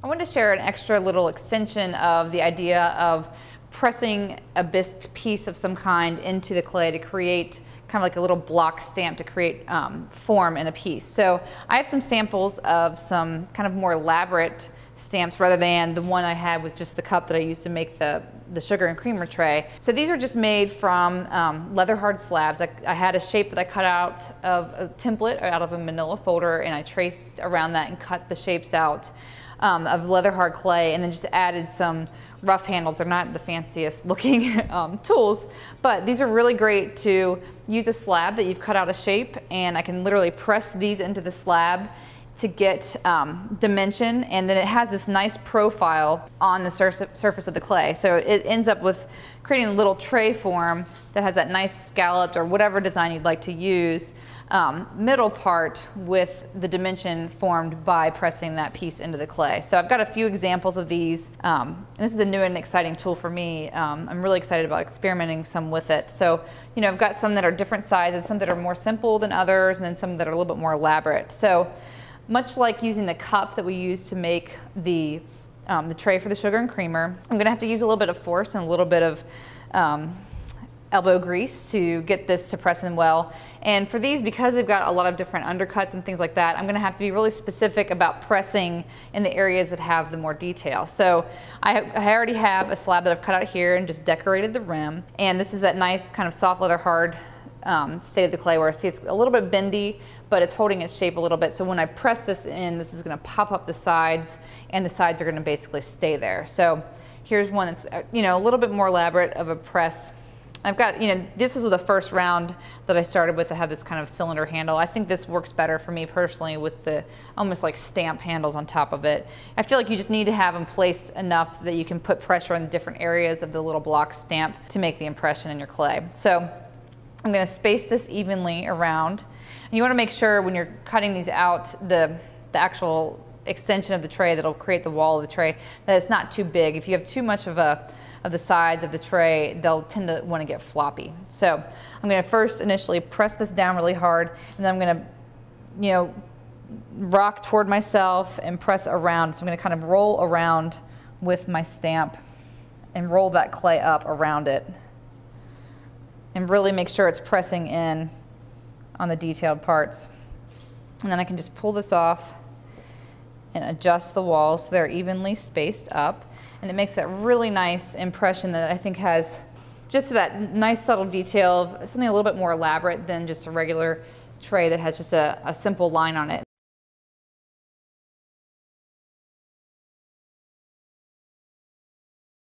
I wanted to share an extra little extension of the idea of pressing a bisque piece of some kind into the clay to create kind of like a little block stamp to create form in a piece. So I have some samples of some kind of more elaborate stamps rather than the one I had with just the cup that I used to make the sugar and creamer tray. So these are just made from leather hard slabs. I had a shape that I cut out of a template out of a manila folder, and I traced around that and cut the shapes out of leather hard clay, and then just added some rough handles. They're not the fanciest looking tools, but these are really great to use a slab that you've cut out a shape, and I can literally press these into the slab to get dimension, and then it has this nice profile on the surface of the clay. So it ends up with creating a little tray form that has that nice scalloped or whatever design you'd like to use middle part with the dimension formed by pressing that piece into the clay. So I've got a few examples of these. And this is a new and exciting tool for me. I'm really excited about experimenting some with it. So, you know, I've got some that are different sizes, some that are more simple than others, and then some that are a little bit more elaborate. So much like using the cup that we use to make the tray for the sugar and creamer, I'm gonna have to use a little bit of force and a little bit of elbow grease to get this to press in well. And for these, because they've got a lot of different undercuts and things like that, I'm gonna have to be really specific about pressing in the areas that have the more detail. So I already have a slab that I've cut out here and just decorated the rim. And this is that nice kind of soft leather hard state of the clay where I see it's a little bit bendy, but it's holding its shape a little bit. So when I press this in, this is gonna pop up the sides, and the sides are gonna basically stay there. So here's one that's, you know, a little bit more elaborate of a press. I've got, you know, this was the first round that I started with to have this kind of cylinder handle. I think this works better for me personally with the almost like stamp handles on top of it. I feel like you just need to have them placed enough that you can put pressure on the different areas of the little block stamp to make the impression in your clay. So I'm gonna space this evenly around. And you wanna make sure when you're cutting these out, the actual extension of the tray that'll create the wall of the tray, that it's not too big. If you have too much of the sides of the tray, they'll tend to want to get floppy. So I'm going to first initially press this down really hard, and then I'm going to, you know, rock toward myself and press around. So I'm going to kind of roll around with my stamp and roll that clay up around it, and really make sure it's pressing in on the detailed parts. And then I can just pull this off and adjust the walls so they're evenly spaced up. And it makes that really nice impression that I think has just that nice subtle detail of something a little bit more elaborate than just a regular tray that has just a simple line on it.